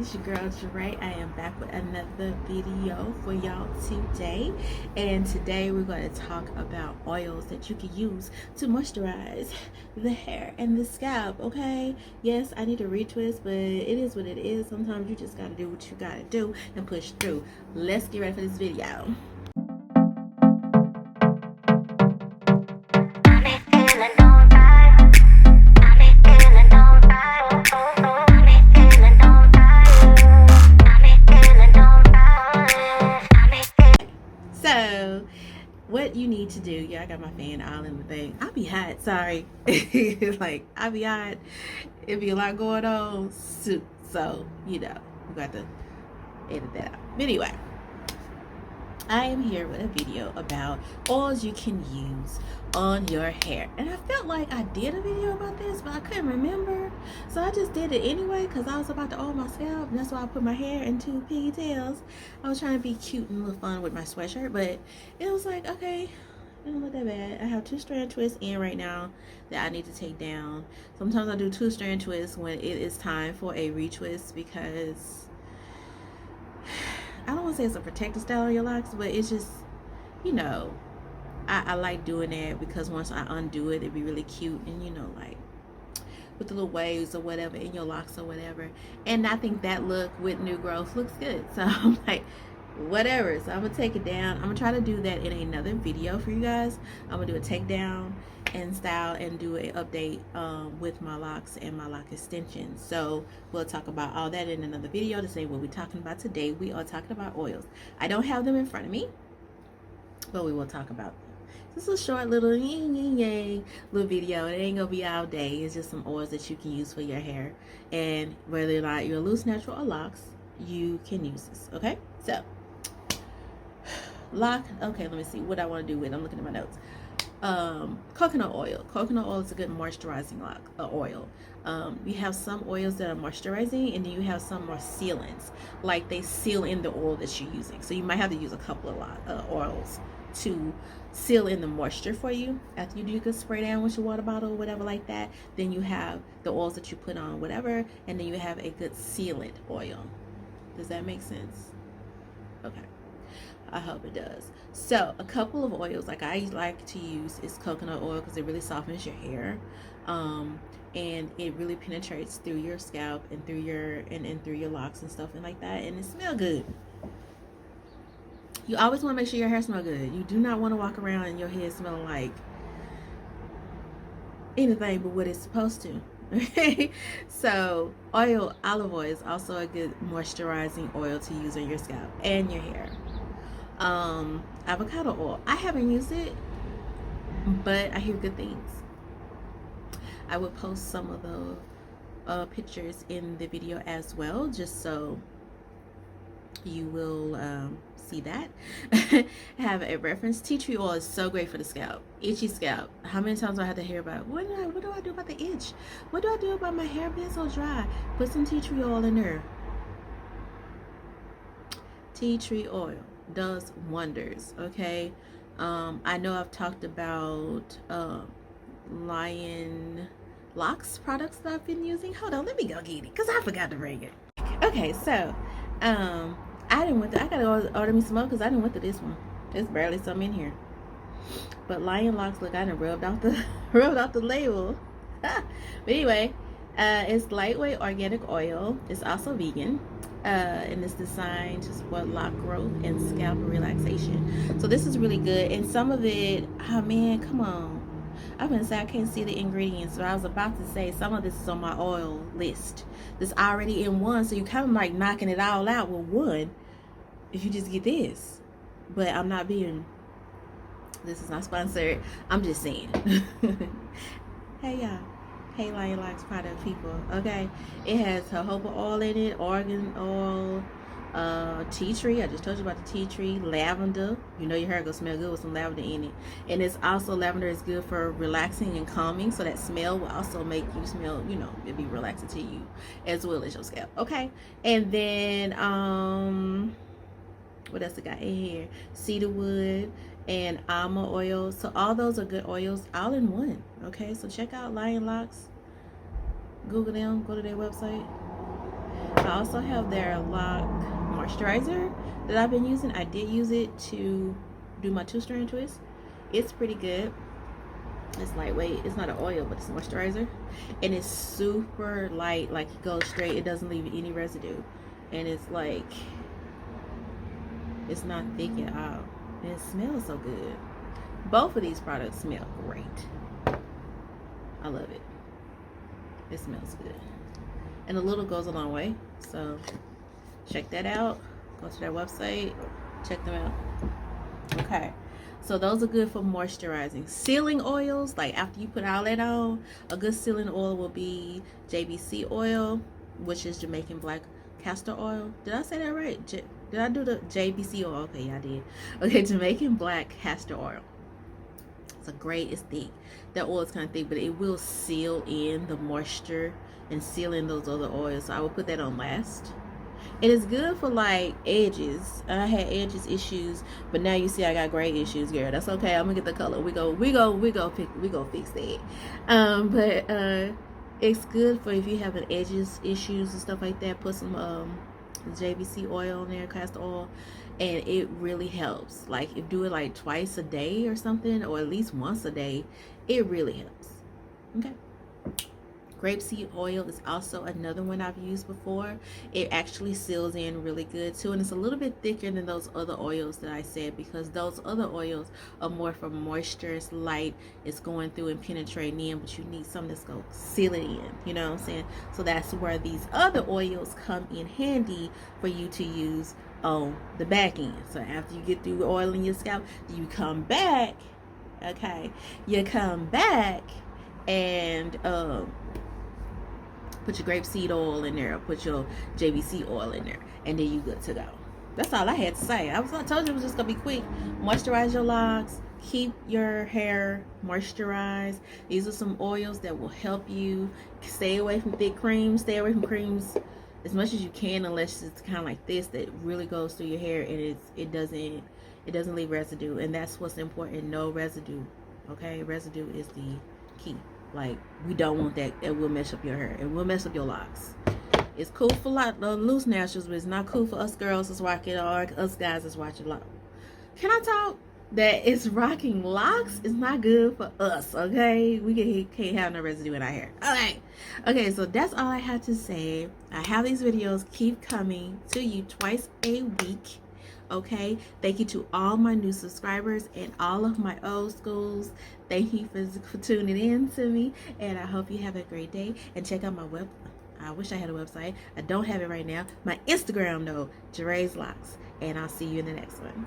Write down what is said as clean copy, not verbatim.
It's your girl Jeray. I am back with another video for y'all today. And today we're going to talk about oils that you can use to moisturize the hair and the scalp, okay? Yes, I need a retwist, but it is what it is. Sometimes you just got to do what you got to do and push through. Let's get ready for this video. So what you need to do, yeah, I got my fan all in the thing. I'll be hot, sorry. Like, I'll be hot. It'll be a lot going on. So, you know, we got to edit that out. But anyway, I am here with a video about oils you can use on your hair. And I felt like I did a video about this, but I couldn't remember. So I just did it anyway because I was about to oil my scalp. And that's why I put my hair in 2 pigtails. I was trying to be cute and a little fun with my sweatshirt, but it was like, okay, it don't look that bad. I have 2 strand twists in right now that I need to take down. Sometimes I do 2 strand twists when it is time for a retwist because I don't want to say it's a protective style on your locks, but it's just, you know, I like doing that because once I undo it, it'd be really cute and, you know, like with the little waves or whatever in your locks or whatever. And I think that look with new growth looks good. So I'm like, whatever. So I'm gonna take it down. I'm gonna try to do that in another video for you guys. I'm gonna do a takedown and style and do an update with my locks and my lock extensions. So we'll talk about all that in another video. To say what we're talking about today, we are talking about oils. I don't have them in front of me, but we will talk about them. This is a short little little video. It ain't gonna be all day. It's just some oils that you can use for your hair, and whether or not you're loose, natural, or locks, you can use this. Okay, so lock. Okay, let me see what I want to do with. I'm looking at my notes. Coconut oil. Coconut oil is a good moisturizing oil. You have some oils that are moisturizing, and then you have some more sealants, like they seal in the oil that you're using. So you might have to use a couple of oils to seal in the moisture for you. After you do your spray down with your water bottle or whatever like that, then you have the oils that you put on whatever, and then you have a good sealant oil. Does that make sense? Okay, I hope it does. So a couple of oils like I like to use is coconut oil because it really softens your hair, and it really penetrates through your scalp and through your and through your locks and stuff and like that, and it smells good. You always want to make sure your hair smells good. You do not want to walk around and your head smelling like anything but what it's supposed to. Okay, so olive oil is also a good moisturizing oil to use on your scalp and your hair. Avocado oil, I haven't used it, but I hear good things. I would post some of the pictures in the video as well, just so you will see that. Have a reference. Tea tree oil is so great for the scalp, itchy scalp. How many times do I have to hear about what do I do about the itch? What do I do about my hair being so dry? Put some tea tree oil in there. Tea tree oil does wonders. Okay, I know I've talked about Lion Locs products that I've been using. Hold on, let me go get it because I forgot to bring it. Okay, so I gotta order me some more because I didn't went to this one. There's barely some in here. But Lion Locs, look, I done rubbed off the label. But anyway, it's lightweight organic oil. It's also vegan. And it's designed to support lock growth and scalp relaxation. So this is really good. And some of it, oh man, come on. I'm gonna say I can't see the ingredients, but I was about to say some of this is on my oil list. That's already in one, so you kind of like knocking it all out with one if you just get this. But I'm not being, this is not sponsored. I'm just saying. Hey y'all. Hey Lion Locs product people. Okay, it has jojoba oil in it, argan oil, tea tree. I just told you about the tea tree. Lavender. You know your hair gonna smell good with some lavender in it. And it's also, lavender is good for relaxing and calming, so that smell will also make you smell, you know, it'll be relaxing to you as well as your scalp. Okay, and then what else I got in here? Cedarwood and almond oil. So all those are good oils all in one. Okay, so check out Lion Locs. Google them, go to their website. I also have their Loc moisturizer that I've been using. I did use it to do my 2-strand twist. It's pretty good. It's lightweight. It's not an oil, but it's a moisturizer, and it's super light. Like, it goes straight. It doesn't leave any residue, and it's like, it's not thick at all, and it smells so good. Both of these products smell great. I love it. It smells good, and a little goes a long way. So check that out. Go to their website, check them out. Okay, so those are good for moisturizing. Sealing oils, like after you put all that on, a good sealing oil will be JBC oil, which is Jamaican black castor oil. Did I say that right? Did I do the JBC oil? Okay, yeah, I did. Okay, Jamaican black castor oil. It's thick. That oil is kind of thick, but it will seal in the moisture and seal in those other oils. So I will put that on last. It is good for like edges. I had edges issues, but now you see I got gray issues, girl. That's okay. I'm gonna get the color. We go fix that. But it's good for if you have an edges issues and stuff like that. Put some JBC oil on there, castor oil, and it really helps. Like, if do it like twice a day or something, or at least once a day, it really helps. Okay. Grapeseed oil is also another one I've used before. It actually seals in really good too, and it's a little bit thicker than those other oils that I said, because those other oils are more for moisture. It's light, it's going through and penetrating in, but you need something that's going to seal it in, you know what I'm saying? So that's where these other oils come in handy for you to use on the back end. So after you get through oiling your scalp, you come back, okay, you come back and put your grapeseed oil in there, or put your JBC oil in there, and then you good to go. That's all I had to say. I told you it was just gonna be quick. Moisturize your locks, keep your hair moisturized. These are some oils that will help you stay away from thick creams. Stay away from creams as much as you can, unless it's kind of like this that really goes through your hair and it doesn't leave residue. And that's what's important. No residue. Okay, residue is the key. Like, we don't want that. It will mess up your hair. It will mess up your locks. It's cool for loose naturals, but it's not cool for us girls that's rocking, or us guys that's watching locks. Can I talk? That it's rocking locks is not good for us, okay? We can't have no residue in our hair. Okay, so that's all I had to say. I have these videos keep coming to you twice a week. Okay, thank you to all my new subscribers and all of my old schools. Thank you for tuning in to me, and I hope you have a great day. And check out my web. I wish I had a website. I don't have it right now. My Instagram though, Jeray's Locs, and I'll see you in the next one.